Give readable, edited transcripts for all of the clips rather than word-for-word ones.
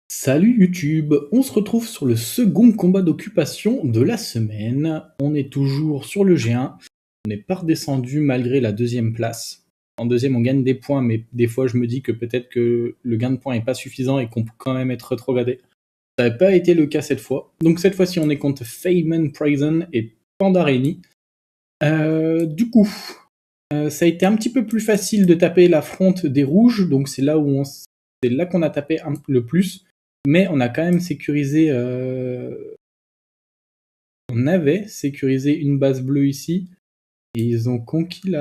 Salut YouTube, on se retrouve sur le second combat d'occupation de la semaine. On est toujours sur le G1, on n'est pas redescendu malgré la deuxième place. En deuxième on gagne des points, mais des fois je me dis que peut-être que le gain de points n'est pas suffisant et qu'on peut quand même être rétrogradé. Ça n'a pas été le cas cette fois. Donc cette fois-ci on est contre Feynman Prison et Pandarini. Du coup, ça a été un petit peu plus facile de taper la fronte des rouges, donc c'est là où c'est là qu'on a tapé le plus. Mais on a quand même sécurisé. On avait sécurisé une base bleue ici. Et ils ont conquis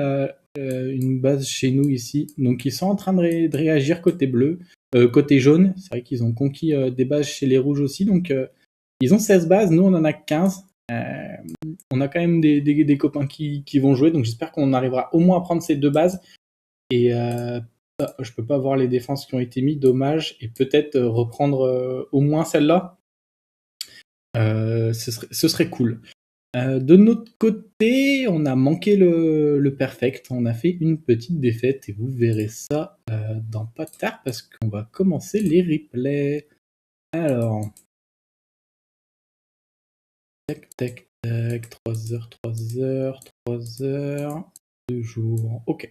une base chez nous ici. Donc ils sont en train de réagir côté bleu. Côté jaune, c'est vrai qu'ils ont conquis des bases chez les rouges aussi. Donc ils ont 16 bases, nous on en a 15. On a quand même des copains qui vont jouer. Donc j'espère qu'on arrivera au moins à prendre ces deux bases. Et je peux pas voir les défenses qui ont été mises, dommage. Et peut-être reprendre au moins celle-là. Ce serait cool. De notre côté, on a manqué le perfect. On a fait une petite défaite et vous verrez ça dans pas tard parce qu'on va commencer les replays. Alors, tac, tac, tac, 3 heures, 3 heures, 3 heures, 2 jours. Ok.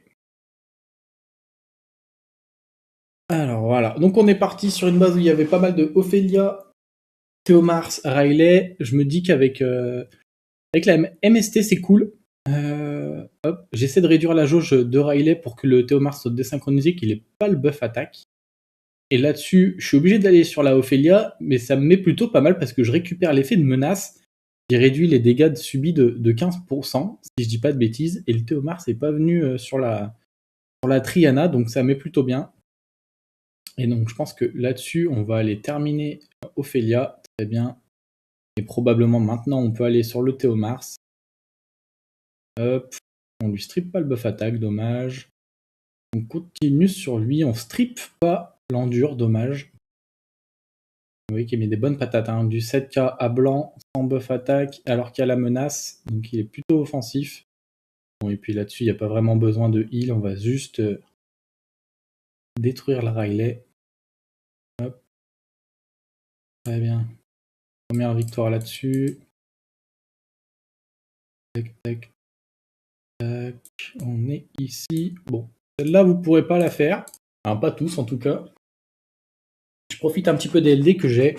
Alors voilà, donc on est parti sur une base où il y avait pas mal de Ophelia, Théomars, Riley. Je me dis qu'avec avec la MST c'est cool. J'essaie de réduire la jauge de Riley pour que le Théomars soit désynchronisé, qu'il n'ait pas le buff attaque. Et là-dessus, je suis obligé d'aller sur la Ophelia, mais ça me met plutôt pas mal parce que je récupère l'effet de menace qui réduit les dégâts subis de 15%, si je dis pas de bêtises, et le Théomars n'est pas venu sur la Triana, donc ça met plutôt bien. Et donc je pense que là-dessus, on va aller terminer Ophelia, très bien. Et probablement maintenant, on peut aller sur le Théomars. Hop, on lui strip pas le buff attaque, dommage. On continue sur lui, on strip pas l'endure, dommage. Vous voyez qu'il met des bonnes patates, hein. Du 7k à blanc, sans buff attaque, alors qu'il y a la menace, donc il est plutôt offensif. Bon, et puis là-dessus, il n'y a pas vraiment besoin de heal, on va juste détruire la Riley. Hop. Très bien. Première victoire là-dessus. Tac, tac, tac. On est ici. Bon, celle-là, vous pourrez pas la faire. Enfin, pas tous, en tout cas. Je profite un petit peu des LD que j'ai.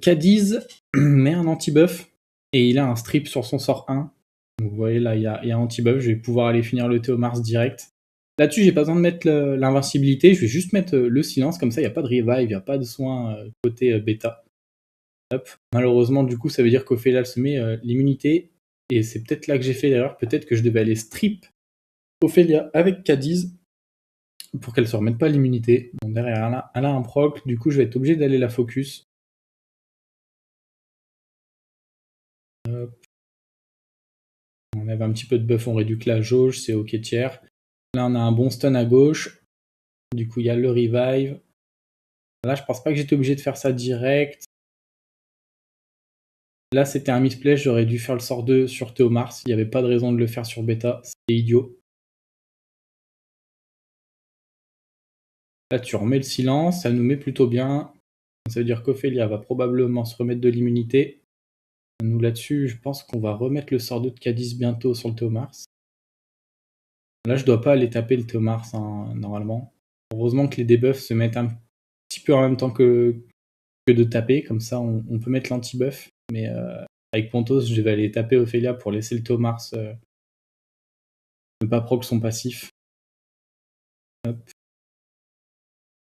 Cadiz met un anti-buff et il a un strip sur son sort 1. Donc vous voyez là, il y a un anti-buff. Je vais pouvoir aller finir le Théomars direct. Là-dessus, j'ai pas besoin de mettre l'invincibilité. Je vais juste mettre le silence. Comme ça, il n'y a pas de revive, il n'y a pas de soin côté bêta. Hop. Malheureusement, du coup, ça veut dire qu'Ophélia se met l'immunité. Et c'est peut-être là que j'ai fait l'erreur. Peut-être que je devais aller strip Ophélia avec Cadiz pour qu'elle se remette pas l'immunité. Bon, derrière, elle a un proc. Du coup, je vais être obligé d'aller la focus. Hop. On avait un petit peu de buff, on réduit la jauge, c'est ok tiers. Là, on a un bon stun à gauche. Du coup, il y a le revive. Là, je pense pas que j'étais obligé de faire ça direct. Là, c'était un misplay, j'aurais dû faire le sort 2 sur Théomars. Il n'y avait pas de raison de le faire sur bêta, c'était idiot. Là, tu remets le silence, ça nous met plutôt bien. Ça veut dire qu'Ophélia va probablement se remettre de l'immunité. Nous, là-dessus, je pense qu'on va remettre le sort 2 de Cadiz bientôt sur le Théomars. Là, je dois pas aller taper le Théomars, hein, normalement. Heureusement que les debuffs se mettent un petit peu en même temps que de taper, comme ça on peut mettre l'anti-buff, mais avec Pontos, je vais aller taper Ophélia pour laisser le Théomars ne pas proc son passif. Hop.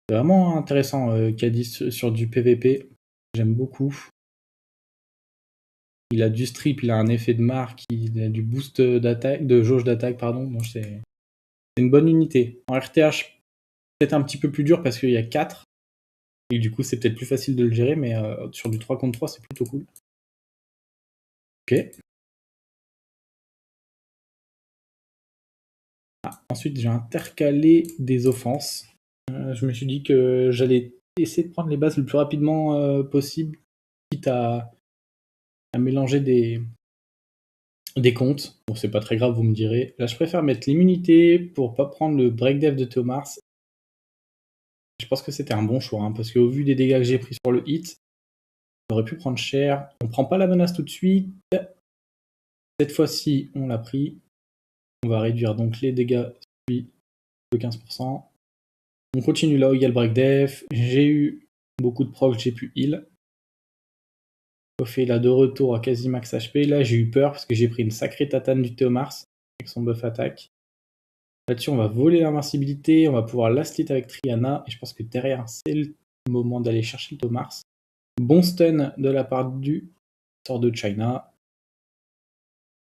C'est vraiment intéressant Cadiz sur du PVP, j'aime beaucoup. Il a du strip, il a un effet de marque, il a du boost d'attaque, de jauge d'attaque, pardon, donc c'est une bonne unité. En RTH, peut-être un petit peu plus dur parce qu'il y a 4, et du coup c'est peut-être plus facile de le gérer, mais sur du 3 contre 3, c'est plutôt cool. Ok. Ensuite, j'ai intercalé des offenses. Je me suis dit que j'allais essayer de prendre les bases le plus rapidement possible, quitte à mélanger des comptes. Bon, c'est pas très grave, vous me direz. Là, je préfère mettre l'immunité pour pas prendre le breakdev de Théomars. Je pense que c'était un bon choix, hein, parce qu'au vu des dégâts que j'ai pris sur le hit, j'aurais pu prendre cher. On prend pas la menace tout de suite. Cette fois-ci, on l'a pris. On va réduire donc les dégâts de 15%. On continue là où il y a le break def. J'ai eu beaucoup de proc, j'ai pu heal. On fait là de retour à quasi max HP. Là, j'ai eu peur parce que j'ai pris une sacrée tatane du Théomars avec son buff attaque. Là-dessus, on va voler l'invincibilité. On va pouvoir last hit avec Triana. Et je pense que derrière, c'est le moment d'aller chercher le Théomars. Bon stun de la part du sort de China.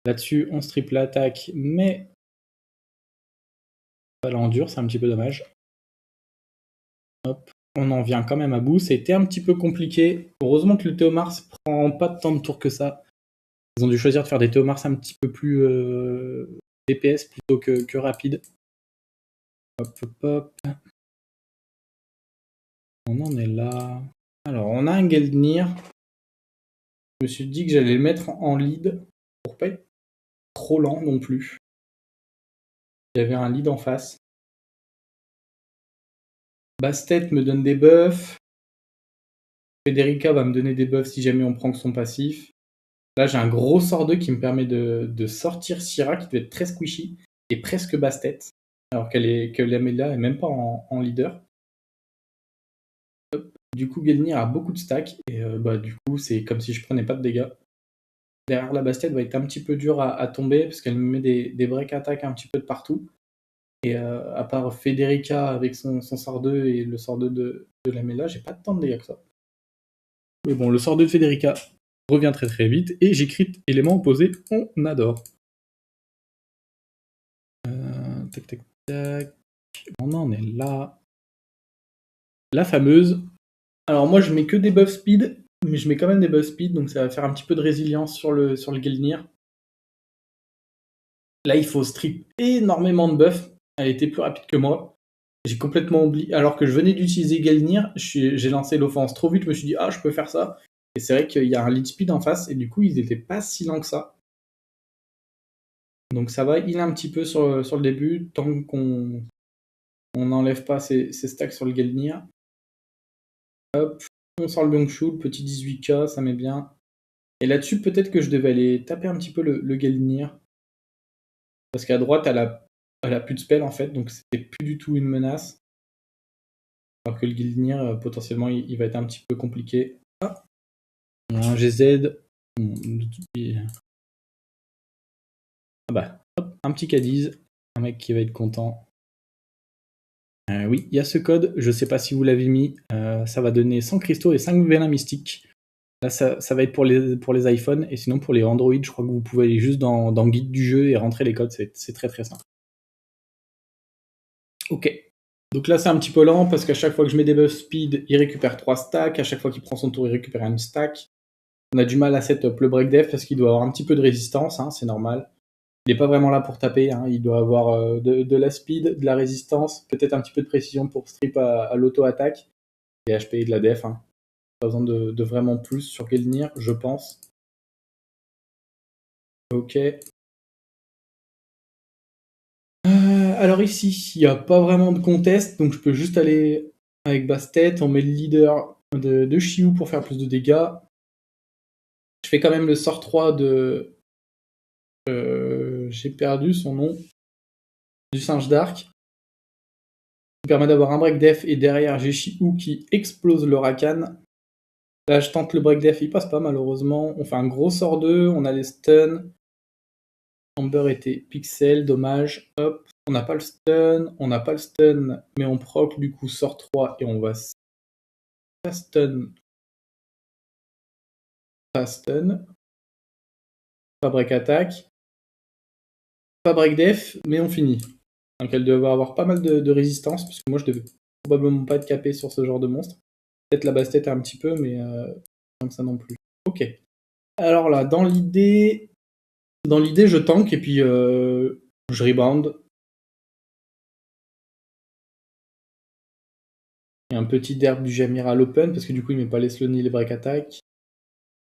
Là-dessus, on strip l'attaque, mais ça l'endure, c'est un petit peu dommage. Hop, on en vient quand même à bout. C'était un petit peu compliqué. Heureusement que le Théomars prend pas tant de tours que ça. Ils ont dû choisir de faire des Théomars un petit peu plus DPS plutôt que rapide. Hop, hop, hop. On en est là. Alors, on a un Geldnir. Je me suis dit que j'allais le mettre en lead pour pas être trop lent non plus. Il y avait un lead en face. Bastet me donne des buffs. Federica va me donner des buffs si jamais on prend que son passif. Là, j'ai un gros sort 2 qui me permet de sortir Syrah, qui doit être très squishy, et presque Bastet, alors que l'Amelia est même pas en leader. Hop. Du coup, Gelnir a beaucoup de stacks, et du coup, c'est comme si je prenais pas de dégâts. Derrière, la Bastet va être un petit peu dure à tomber, parce qu'elle me met des break attaques un petit peu de partout. Et à part Federica avec son sort 2 et le sort 2 de l'Amelia, j'ai pas tant de dégâts que ça. Mais bon, le sort 2 de Federica revient très très vite, et j'ai crit élément opposé, on adore. Tac tac tac, on en est là. La fameuse. Alors moi je mets que des buffs speed, mais je mets quand même des buffs speed, donc ça va faire un petit peu de résilience sur le Gelnir. Là il faut strip énormément de buffs, elle était plus rapide que moi. J'ai complètement oublié, alors que je venais d'utiliser Gelnir, j'ai lancé l'offense trop vite, je me suis dit ah je peux faire ça. Et c'est vrai qu'il y a un lead speed en face, et du coup ils étaient pas si lents que ça. Donc ça va heal un petit peu sur le début, tant qu'on n'enlève pas ses stacks sur le Gelnir. Hop, on sort le Byung-Chul, petit 18k, ça met bien. Et là-dessus, peut-être que je devais aller taper un petit peu le Gelnir. Parce qu'à droite, elle a plus de spell en fait, donc c'était plus du tout une menace. Alors que le Gelnir, potentiellement, il va être un petit peu compliqué. Ah, il y a un GZ. Ah bah, hop, un petit Cadiz. Un mec qui va être content. Oui, il y a ce code, je sais pas si vous l'avez mis. Ça va donner 100 cristaux et 5 vélins mystiques. Là, ça va être pour les iPhones, et sinon pour les Android, je crois que vous pouvez aller juste dans guide du jeu et rentrer les codes, c'est très très simple. Ok. Donc là, c'est un petit peu lent, parce qu'à chaque fois que je mets des buffs speed, il récupère 3 stacks, à chaque fois qu'il prend son tour, il récupère une stack. On a du mal à setup le break def, parce qu'il doit avoir un petit peu de résistance, hein, c'est normal. Il n'est pas vraiment là pour taper, hein, il doit avoir de la speed, de la résistance, peut-être un petit peu de précision pour strip à l'auto-attaque, et HP et de la def, hein. Pas besoin de vraiment plus sur Gelnir, je pense. Ok. Alors ici, il n'y a pas vraiment de contest, donc je peux juste aller avec Bastet. On met le leader de Chiou pour faire plus de dégâts. Je fais quand même le sort 3 de... j'ai perdu son nom. Du singe d'arc. Qui permet d'avoir un break def, et derrière j'ai Chiou qui explose le Rakan. Là je tente le break def, il passe pas malheureusement. On fait un gros sort 2, on a les stuns. Amber était pixel, dommage. Hop, on n'a pas le stun, mais on proc du coup sort 3 et on va pas stun. Pas stun. Pas break attack. Pas break def, mais on finit. Donc elle devait avoir pas mal de résistance, parce que moi je devais probablement pas être capé sur ce genre de monstre. Peut-être la basse-tête un petit peu, mais pas que ça non plus. Ok. Alors là, dans l'idée, je tank, et puis je rebound. Et un petit derb du Jamir à l'open, parce que du coup il met pas les slow ni les break attack.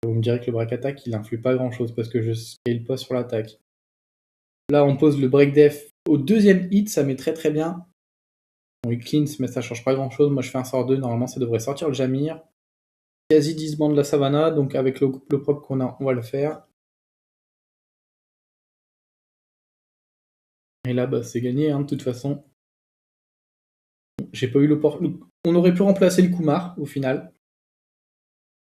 Vous me direz que le break attack il influe pas grand chose, parce que je scale pas sur l'attaque. Là on pose le break def au deuxième hit, ça met très très bien. Bon, il cleanse, mais ça change pas grand chose. Moi, je fais un sort 2. Normalement, ça devrait sortir le Jamir. Quasi 10 bandes de la Savannah, donc avec le proc qu'on a, on va le faire. Et là, bah, c'est gagné, hein, de toute façon. J'ai pas eu l'opportunité. On aurait pu remplacer le Kumar, au final.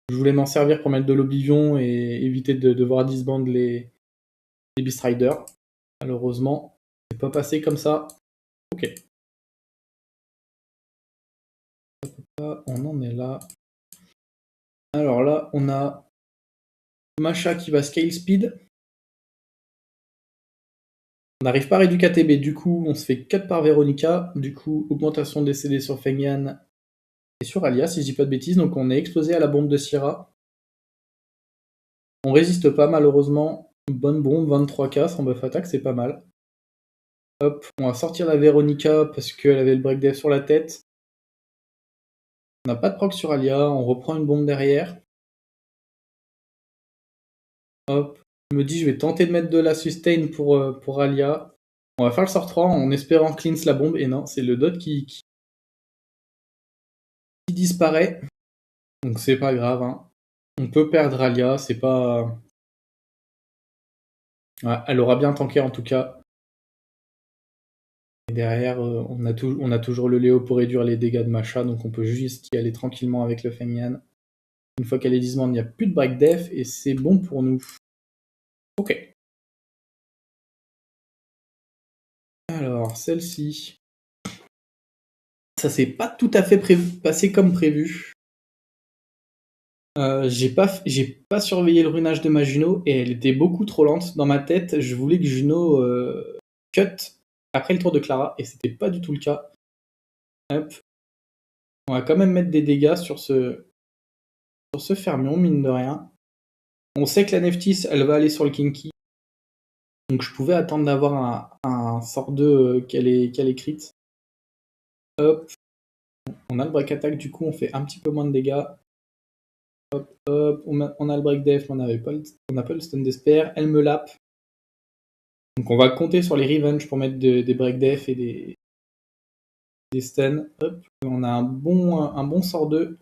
Je voulais m'en servir pour mettre de l'Oblivion et éviter de devoir disband les Beast Riders. Malheureusement, c'est pas passé comme ça. Ok. On en est là. Alors là, on a Masha qui va scale speed. On n'arrive pas à réduire KTB, du coup on se fait 4 par Veronica, du coup augmentation des CD sur Fengyan et sur Alia, si je dis pas de bêtises, donc on est exposé à la bombe de Syrah. On résiste pas malheureusement, bonne bombe, 23k, sans buff attack, c'est pas mal. Hop, on va sortir la Veronica parce qu'elle avait le break dev sur la tête. On n'a pas de proc sur Alia, on reprend une bombe derrière. Hop, je me dis je vais tenter de mettre de la sustain pour Alia. On va faire le sort 3 en espérant cleanse la bombe, et non, c'est le dot qui disparaît. Donc c'est pas grave, hein. On peut perdre Alia, c'est pas... Ouais, elle aura bien tanké en tout cas. Et derrière, on a toujours le Léo pour réduire les dégâts de Masha, donc on peut juste y aller tranquillement avec le Fengyan. Une fois qu'elle est dismand, il n'y a plus de break def et c'est bon pour nous. Ok. Alors, celle-ci. Ça s'est pas tout à fait passé comme prévu. J'ai pas surveillé le runage de ma Juno et elle était beaucoup trop lente. Dans ma tête, je voulais que Juno cut après le tour de Clara et c'était pas du tout le cas. Hop. On va quand même mettre des dégâts sur ce fermion, mine de rien. On sait que la Neftis, elle va aller sur le Kinky. Donc je pouvais attendre d'avoir un sort 2 qu'elle est crit. Hop. On a le break attack, du coup on fait un petit peu moins de dégâts. Hop, hop. On a le break def, mais on n'a pas le stun d'espère. Elle me lappe. Donc on va compter sur les revenge pour mettre des break def et des stuns. Hop. On a un bon sort 2.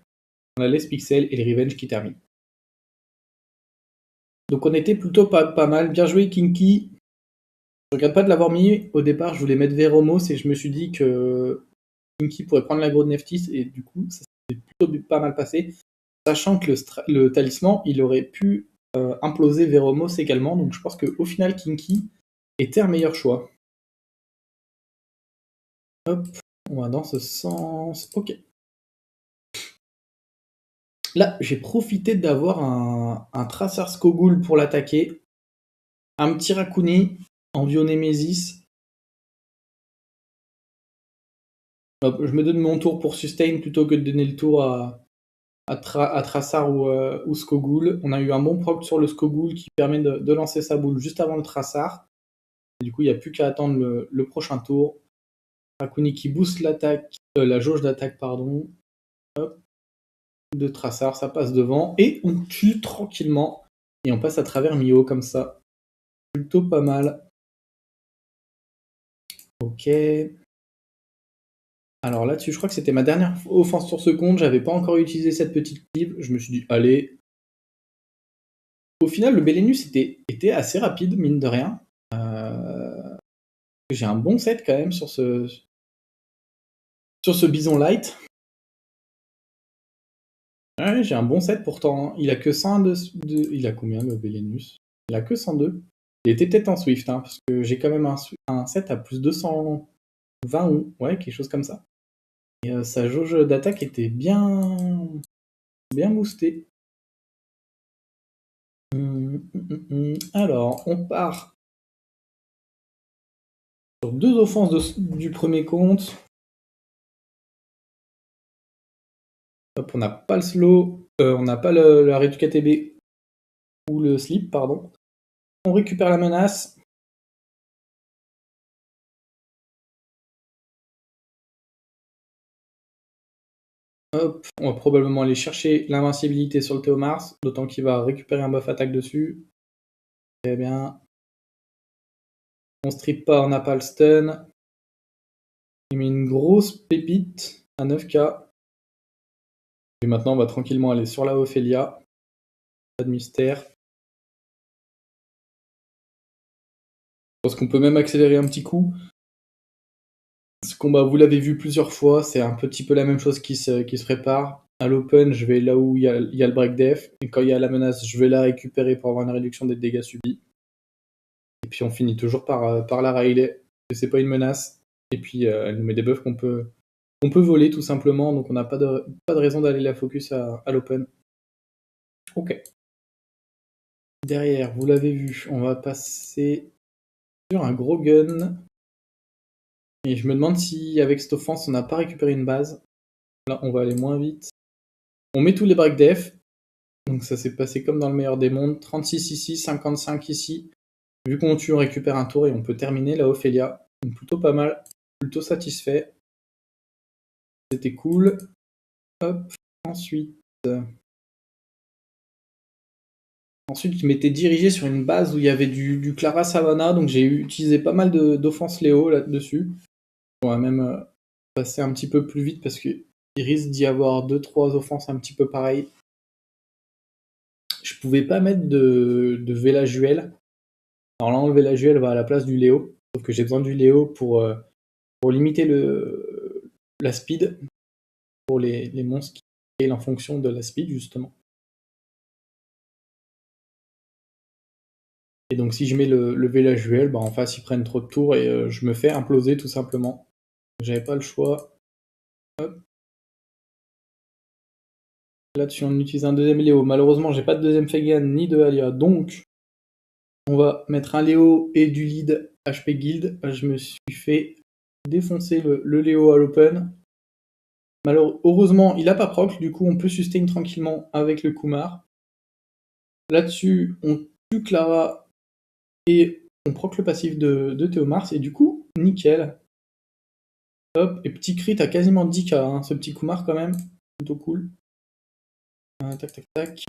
On a les pixels et les revenge qui terminent. Donc on était plutôt pas mal. Bien joué Kinky. Je regrette pas de l'avoir mis. Au départ, je voulais mettre Veromos et je me suis dit que Kinky pourrait prendre l'aggro de Neftis et du coup, ça s'est plutôt pas mal passé. Sachant que le talisman, il aurait pu imploser Veromos également. Donc je pense qu'au final, Kinky était un meilleur choix. Hop, on va dans ce sens. Ok. Là, j'ai profité d'avoir un Tracer Skogul pour l'attaquer. Un petit Rakuni en Bionémésis. Hop, je me donne mon tour pour sustain plutôt que de donner le tour à Tracer ou Skogul. On a eu un bon proc sur le Skogul qui permet de lancer sa boule juste avant le Tracer. Et du coup, il n'y a plus qu'à attendre le prochain tour. Rakuni qui booste l'attaque, la jauge d'attaque, pardon. Hop. De Tracer, ça passe devant. Et on tue tranquillement. Et on passe à travers Mio comme ça. Plutôt pas mal. Ok. Alors là-dessus, je crois que c'était ma dernière offense sur ce compte. J'avais pas encore utilisé cette petite clip. Je me suis dit, allez. Au final, le Belenus était assez rapide, mine de rien. J'ai un bon set quand même sur ce Bison Light. Ouais, j'ai un bon set pourtant. Il a que 102. Il a combien le Belenus? Il a que 102. Il était peut-être en Swift, hein, parce que j'ai quand même un set à plus 220 ou ouais, quelque chose comme ça. Et sa jauge d'attaque était bien boostée. Alors, on part sur 2 offenses du premier compte. Hop, on n'a pas le slow, on n'a pas la réduc KTB ou le slip, pardon. On récupère la menace. Hop, on va probablement aller chercher l'invincibilité sur le Théomars, d'autant qu'il va récupérer un buff attaque dessus. Très bien. On strip pas, on n'a pas le stun. Il met une grosse pépite à 9k. Et maintenant, on va tranquillement aller sur la Ophelia. Pas de mystère. Je pense qu'on peut même accélérer un petit coup. Ce combat, vous l'avez vu plusieurs fois, c'est un petit peu la même chose qui se prépare. À l'open, je vais là où il y a le break def, et quand il y a la menace, je vais la récupérer pour avoir une réduction des dégâts subis. Et puis on finit toujours par la Riley, c'est pas une menace. Et puis elle nous met des buffs qu'on peut voler tout simplement, donc on n'a pas de raison d'aller la focus à l'open. Ok. Derrière, vous l'avez vu, on va passer sur un gros gun. Et je me demande si avec cette offense on n'a pas récupéré une base. Là on va aller moins vite. On met tous les break def. Donc ça s'est passé comme dans le meilleur des mondes. 36 ici, 55 ici. Vu qu'on tue, on récupère un tour et on peut terminer la Ophelia. Donc plutôt pas mal, plutôt satisfait. C'était cool. Hop, ensuite... Ensuite, je m'étais dirigé sur une base où il y avait du Clara Savannah, donc j'ai utilisé pas mal d'offenses Léo là-dessus. On va même passer un petit peu plus vite parce qu'il risque d'y avoir 2-3 offenses un petit peu pareilles. Je pouvais pas mettre de Vela Juel. Alors là, enlever la Juel va à la place du Léo. Sauf que j'ai besoin du Léo pour limiter la speed pour les monstres qui scale en fonction de la speed, justement. Et donc si je mets le Vela Juel, bah en face ils prennent trop de tours et je me fais imploser tout simplement. J'avais pas le choix. Hop. Là-dessus on utilise un deuxième Léo. Malheureusement j'ai pas de deuxième Fegan ni de Alia, donc on va mettre un Léo et du lead HP Guild. Je me suis fait défoncer le Léo à l'open. Heureusement, il a pas proc, du coup on peut sustain tranquillement avec le Kumar. Là-dessus, on tue Clara et on proc le passif de Théomars, et du coup, nickel. Hop, et petit crit à quasiment 10k, hein, ce petit Kumar quand même, plutôt cool. Tac tac tac.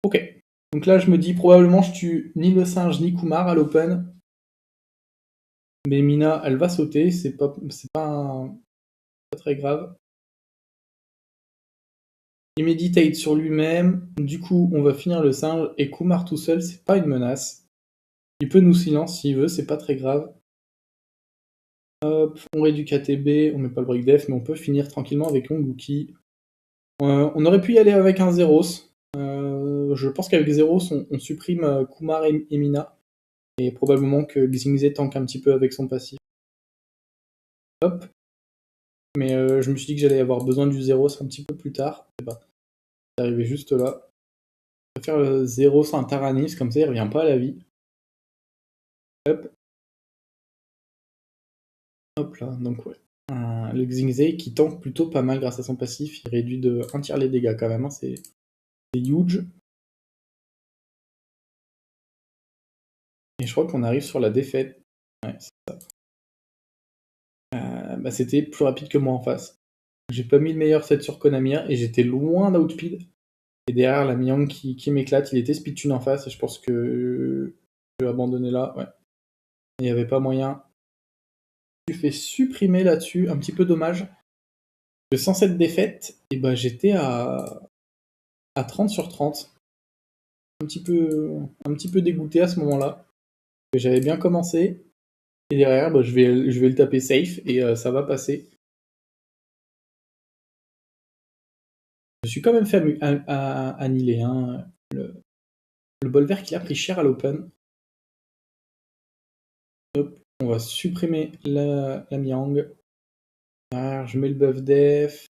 Ok, donc là je me dis probablement je tue ni le singe ni Kumar à l'open. Mais Mina, elle va sauter, c'est pas très grave. Il méditate sur lui-même, du coup on va finir le singe, et Kumar tout seul, c'est pas une menace. Il peut nous silence s'il veut, c'est pas très grave. Hop, on réduit KTB, on met pas le break def, mais on peut finir tranquillement avec Longuki. On aurait pu y aller avec un Zeros. Je pense qu'avec Zeros, on supprime Kumar et Mina. Et probablement que Xingze tank un petit peu avec son passif. Hop. Mais je me suis dit que j'allais avoir besoin du Zeros un petit peu plus tard. Et bah, c'est arrivé juste là. Je vais faire le Zeros un Taranis, comme ça il revient pas à la vie. Hop. Hop là, donc ouais. Le Xingze qui tank plutôt pas mal grâce à son passif. Il réduit de 1 tiers les dégâts quand même, hein, c'est huge. Et je crois qu'on arrive sur la défaite. Ouais, c'est ça. Bah, c'était plus rapide que moi en face. J'ai pas mis le meilleur set sur Konamir et j'étais loin d'outspeed. Et derrière la Miang qui m'éclate, il était speedtune en face et je pense que je vais abandonner là. Ouais. Il n'y avait pas moyen. Je me fais supprimer là-dessus, un petit peu dommage. Sans cette défaite, et bah, j'étais à 30 sur 30. Un petit peu dégoûté à ce moment-là. J'avais bien commencé. Et derrière, bah, je vais le taper safe et ça va passer. Je suis quand même fait annihiler. Hein. Le bol vert qui a pris cher à l'open. Hop, on va supprimer la Miang. Derrière, je mets le buff def.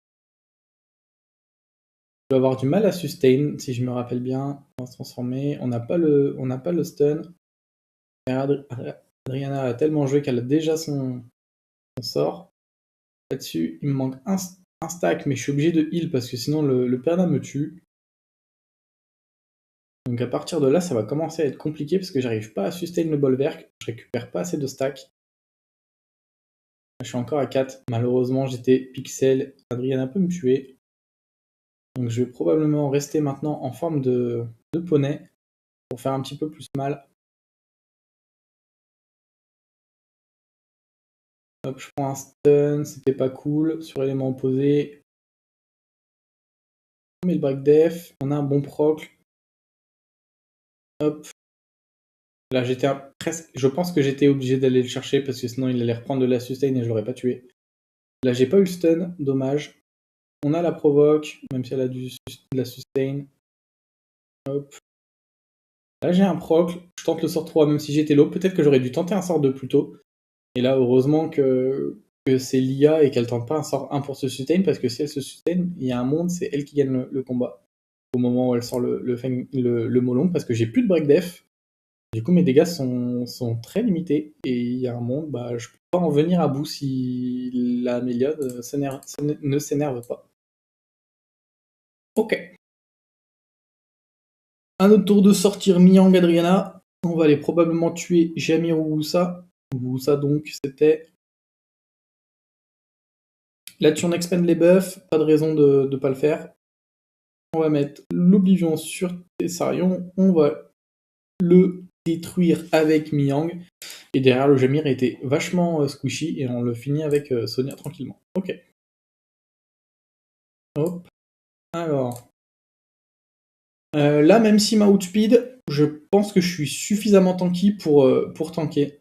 Je vais avoir du mal à sustain, si je me rappelle bien. On va se transformer. On n'a pas le stun. Adriana a tellement joué qu'elle a déjà son sort. Là-dessus, il me manque un stack, mais je suis obligé de heal parce que sinon le Perna me tue. Donc à partir de là, ça va commencer à être compliqué parce que j'arrive pas à sustain le bolverk, je récupère pas assez de stack. Je suis encore à 4. Malheureusement, j'étais pixel. Adriana peut me tuer. Donc je vais probablement rester maintenant en forme de poney pour faire un petit peu plus mal. Hop, je prends un stun, c'était pas cool. Sur élément opposé. On met le break def, on a un bon proc. Hop. Là, j'étais presque. Je pense que j'étais obligé d'aller le chercher parce que sinon il allait reprendre de la sustain et je l'aurais pas tué. Là, j'ai pas eu le stun, dommage. On a la provoque, même si elle a de la sustain. Hop. Là, j'ai un proc, je tente le sort 3 même si j'étais low. Peut-être que j'aurais dû tenter un sort 2 plus tôt. Et là, heureusement que c'est l'IA et qu'elle tente pas un sort 1 pour se sustain, parce que si elle se sustain, il y a un monde, c'est elle qui gagne le combat. Au moment où elle sort le molon, parce que j'ai plus de break def. Du coup, mes dégâts sont très limités. Et il y a un monde, bah, je peux pas en venir à bout si la Méliade ne s'énerve pas. Ok. Un autre tour de sortir Miang Adriana. On va aller probablement tuer Jamir ou Woussa. Woussa, donc, c'était. Là-dessus, on expand les buffs. Pas de raison de ne pas le faire. On va mettre l'Oblivion sur Tessarion. On va le détruire avec Miang. Et derrière, le Jamir était vachement squishy. Et on le finit avec Sonia tranquillement. Ok. Hop. Alors. Là, même si ma outspeed, je pense que je suis suffisamment tanky pour tanker.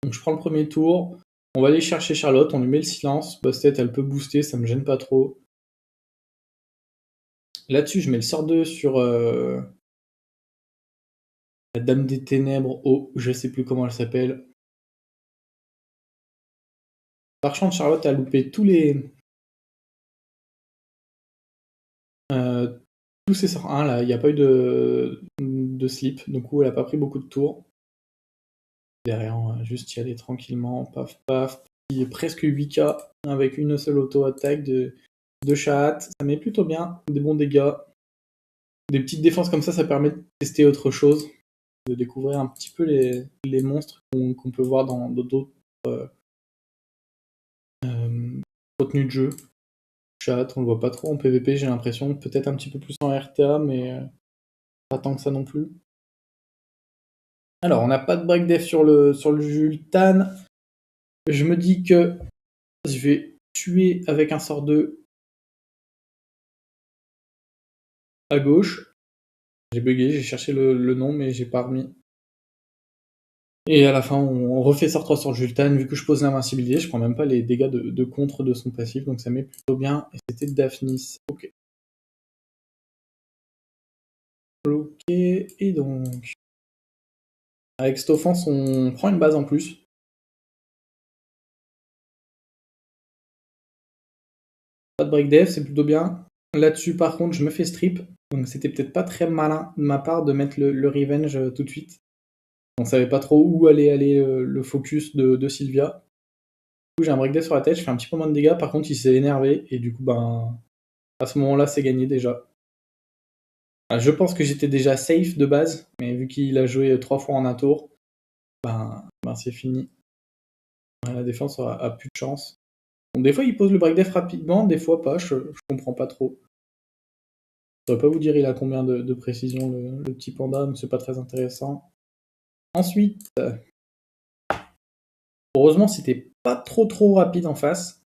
Donc je prends le premier tour. On va aller chercher Charlotte, on lui met le silence. Bastet, elle peut booster, ça me gêne pas trop. Là-dessus, je mets le sort 2 sur la Dame des Ténèbres. Oh, je sais plus comment elle s'appelle. Par contre, Charlotte a loupé tous ses sorts 1 là. Il n'y a pas eu de slip. Du coup, elle a pas pris beaucoup de tours. Derrière, on va juste y aller tranquillement. Paf, paf. Il est presque 8k avec une seule auto-attaque de chat. Ça met plutôt bien. Des bons dégâts. Des petites défenses comme ça permet de tester autre chose. De découvrir un petit peu les monstres qu'on peut voir dans d'autres contenus de jeu. Chat, on le voit pas trop en PvP, j'ai l'impression. Peut-être un petit peu plus en RTA, mais pas tant que ça non plus. Alors, on n'a pas de break def sur le Jultan. Je me dis que je vais tuer avec un sort 2 à gauche. J'ai bugué, j'ai cherché le nom, mais j'ai pas remis. Et à la fin, on refait sort 3 sur Jultan. Vu que je pose l'invincibilité, je prends même pas les dégâts de contre de son passif, donc ça met plutôt bien. Et c'était Daphnis. Ok. Ok, et donc. Avec cette offense, on prend une base en plus. Pas de break def, c'est plutôt bien. Là-dessus, par contre, je me fais strip. Donc c'était peut-être pas très malin de ma part de mettre le revenge tout de suite. On savait pas trop où allait aller le focus de Sylvia. Du coup, j'ai un break def sur la tête, je fais un petit peu moins de dégâts. Par contre, il s'est énervé. Et du coup, ben, à ce moment-là, c'est gagné déjà. Je pense que j'étais déjà safe de base. Mais vu qu'il a joué 3 fois en un tour, ben c'est fini. La défense a plus de chance. Bon, des fois, il pose le break def rapidement, des fois pas. Je comprends pas trop. Je ne saurais pas vous dire il a combien de précision le petit panda, mais c'est pas très intéressant. Ensuite, heureusement c'était pas trop rapide en face.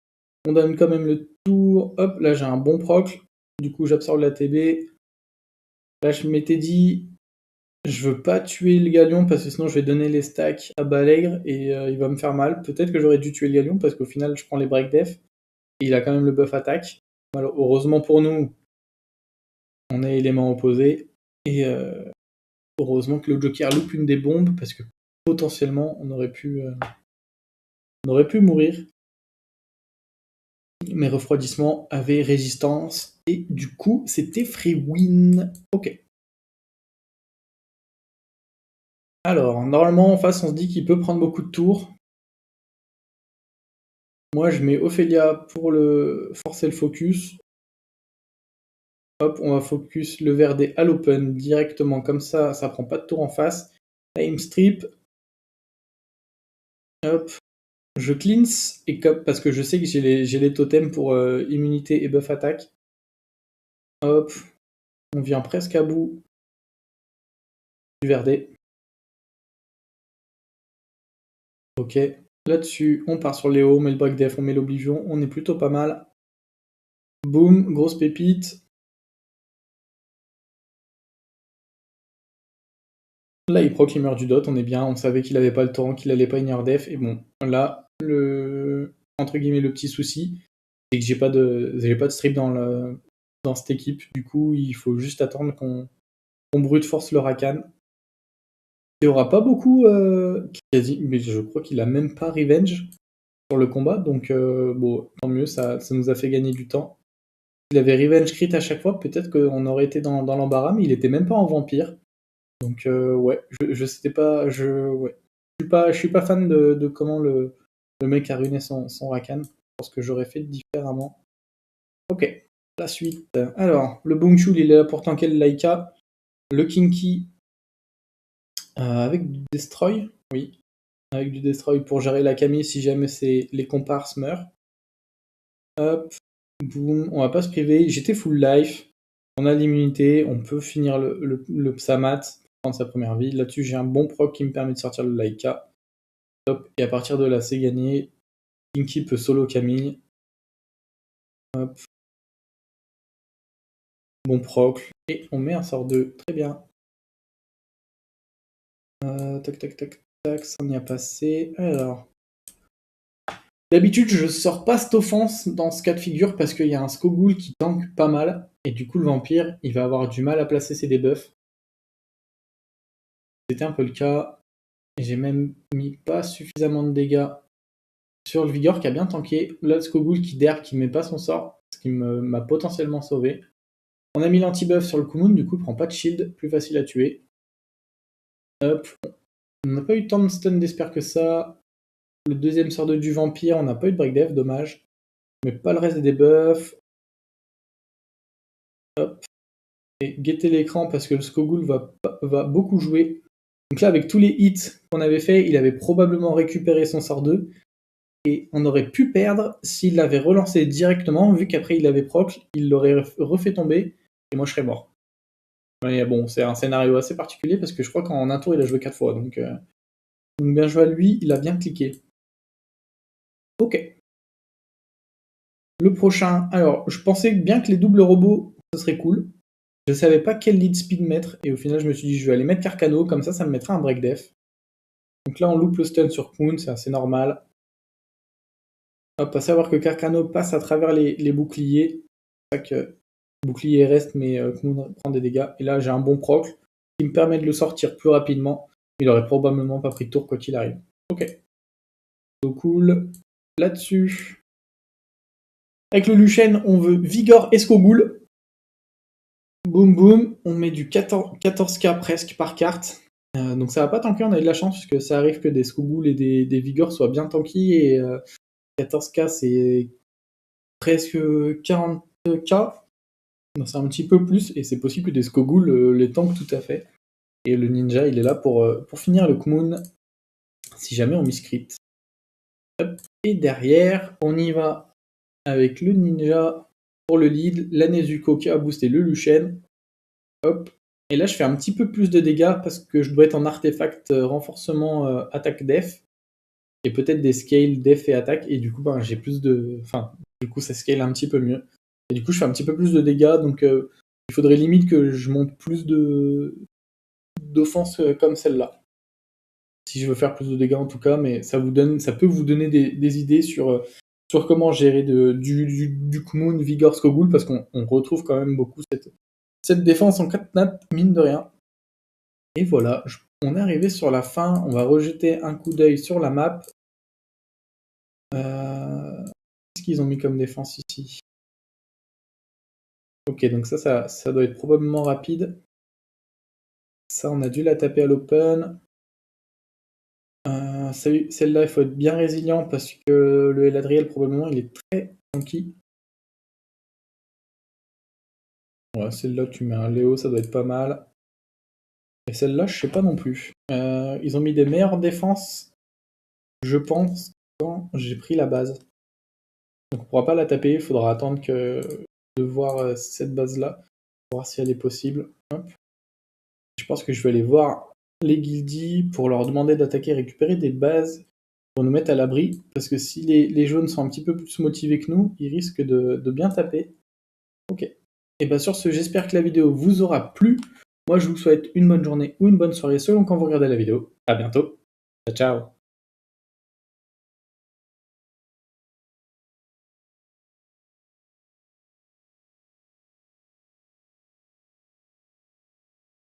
On donne quand même le tour. Hop, là j'ai un bon proc. Du coup j'absorbe la TB. Là je m'étais dit, je veux pas tuer le galion parce que sinon je vais donner les stacks à Balègre et il va me faire mal. Peut-être que j'aurais dû tuer le galion parce qu'au final je prends les break def et il a quand même le buff attaque. Alors, heureusement pour nous, on est élément opposé et heureusement que le Joker loupe une des bombes parce que potentiellement on aurait pu mourir. Mes refroidissements avaient résistance et du coup c'était free win. Ok. Alors normalement en face on se dit qu'il peut prendre beaucoup de tours. Moi je mets Ophelia pour le forcer le focus. Hop, on va focus le Verdé à l'open directement comme ça prend pas de tour en face. Time strip. Hop, je cleanse et parce que je sais que j'ai les totems pour immunité et buff attaque. Hop, on vient presque à bout du Verdé. Ok, Là-dessus, on part sur Léo, on met le break def, on met l'oblivion, on est plutôt pas mal. Boum, grosse pépite. Là, il proc, il meurt du dot, on est bien, on savait qu'il avait pas le temps, qu'il allait pas une def, et bon, là, entre guillemets, le petit souci, c'est que j'ai pas de strip dans cette équipe, du coup, il faut juste attendre qu'on brute force le Rakan. Il n'y aura pas beaucoup, quasi, mais je crois qu'il a même pas revenge sur le combat, donc bon, tant mieux, ça nous a fait gagner du temps. Il avait revenge crit à chaque fois, peut-être qu'on aurait été dans l'embarras, mais il était même pas en vampire. Donc ouais, je sais pas, ouais. Je suis pas fan de comment le mec a ruiné son Rakan. Je pense que j'aurais fait différemment. Ok, la suite. Alors, le Bongchul, il est là pour tanker le Laika. Le Kinky, avec du Destroy, oui. Avec du Destroy pour gérer la Camille si jamais les comparses meurent. Hop, boum, on va pas se priver. J'étais full life. On a l'immunité, on peut finir le Psamat, prendre sa première vie. Là-dessus, j'ai un bon proc qui me permet de sortir le Laika. Top. Et à partir de là, c'est gagné. Kinky peut solo Camille. Hop. Bon proc. Et on met un sort 2. Très bien. Tac, tac, tac, tac. Ça m'y a passé. Alors. D'habitude, je sors pas cette offense dans ce cas de figure parce qu'il y a un Skogul qui tank pas mal. Et du coup, le vampire, il va avoir du mal à placer ses debuffs. C'était un peu le cas. J'ai même mis pas suffisamment de dégâts sur le Vigor qui a bien tanké. Là, le Skogul qui derrière, qui met pas son sort, ce qui m'a potentiellement sauvé. On a mis l'anti-buff sur le Kumun, du coup, il prend pas de shield, plus facile à tuer. Hop. On n'a pas eu tant de stun d'espère que ça. Le deuxième sort du vampire, on n'a pas eu de break def, dommage. Mais pas le reste des debuffs. Hop. Et guetter l'écran parce que le Skogul va beaucoup jouer. Donc là, avec tous les hits qu'on avait fait, il avait probablement récupéré son sort 2. Et on aurait pu perdre s'il l'avait relancé directement, vu qu'après il avait proc, il l'aurait refait tomber, et moi je serais mort. Mais bon, c'est un scénario assez particulier, parce que je crois qu'en un tour il a joué 4 fois, donc bien joué à lui, il a bien cliqué. Ok. Le prochain, alors je pensais bien que les doubles robots, ce serait cool. Je savais pas quel lead speed mettre, et au final je me suis dit je vais aller mettre Carcano, comme ça me mettra un break def. Donc là on loupe le stun sur Moon, c'est assez normal. Hop, à savoir que Carcano passe à travers les boucliers. C'est ça que bouclier reste, mais Moon prend des dégâts. Et là, j'ai un bon proc qui me permet de le sortir plus rapidement. Il aurait probablement pas pris de tour quoi qu'il arrive. Ok. So cool. Là-dessus, avec le Luchen, on veut Vigor et Skogul. Boum boum. On met du 14k presque par carte. Donc ça va pas tanker, on a eu de la chance, puisque ça arrive que des Skogul et des Vigor soient bien tankis. Et 14k, c'est presque 40k. C'est un petit peu plus, et c'est possible que des Skogul les tankent tout à fait. Et le ninja, il est là pour finir le Kmoon, si jamais on miscrit. Et derrière, on y va avec le ninja pour le lead, la Nezuko qui a boosté le Luchen. Hop. Et là, je fais un petit peu plus de dégâts parce que je dois être en artefact renforcement attaque def. Et peut-être des scales def et attaque. Et du coup, j'ai plus de. Enfin, du coup, ça scale un petit peu mieux. Et du coup, je fais un petit peu plus de dégâts. Donc, il faudrait limite que je monte plus d'offenses comme celle-là. Si je veux faire plus de dégâts en tout cas, mais ça peut vous donner des idées sur comment gérer du Kmoon, Vigor, Skogul, parce qu'on retrouve quand même beaucoup cette défense en 4 nat, mine de rien. Et voilà, on est arrivé sur la fin, on va rejeter un coup d'œil sur la map. Qu'est-ce qu'ils ont mis comme défense ici? Ok, donc ça doit être probablement rapide. Ça, on a dû la taper à l'open. Celle-là, il faut être bien résilient parce que le Eladriel, probablement, il est très funky. Ouais, celle-là, tu mets un Léo, ça doit être pas mal. Et celle-là, je sais pas non plus. Ils ont mis des meilleures défenses, je pense, quand j'ai pris la base. Donc on pourra pas la taper, il faudra attendre de voir cette base-là, voir si elle est possible. Hop. Je pense que je vais aller voir les guildies pour leur demander d'attaquer et récupérer des bases pour nous mettre à l'abri, parce que si les jaunes sont un petit peu plus motivés que nous, ils risquent de bien taper. Ok. Et bien sur ce, j'espère que la vidéo vous aura plu. Moi, je vous souhaite une bonne journée ou une bonne soirée selon quand vous regardez la vidéo. À bientôt. Ciao, ciao.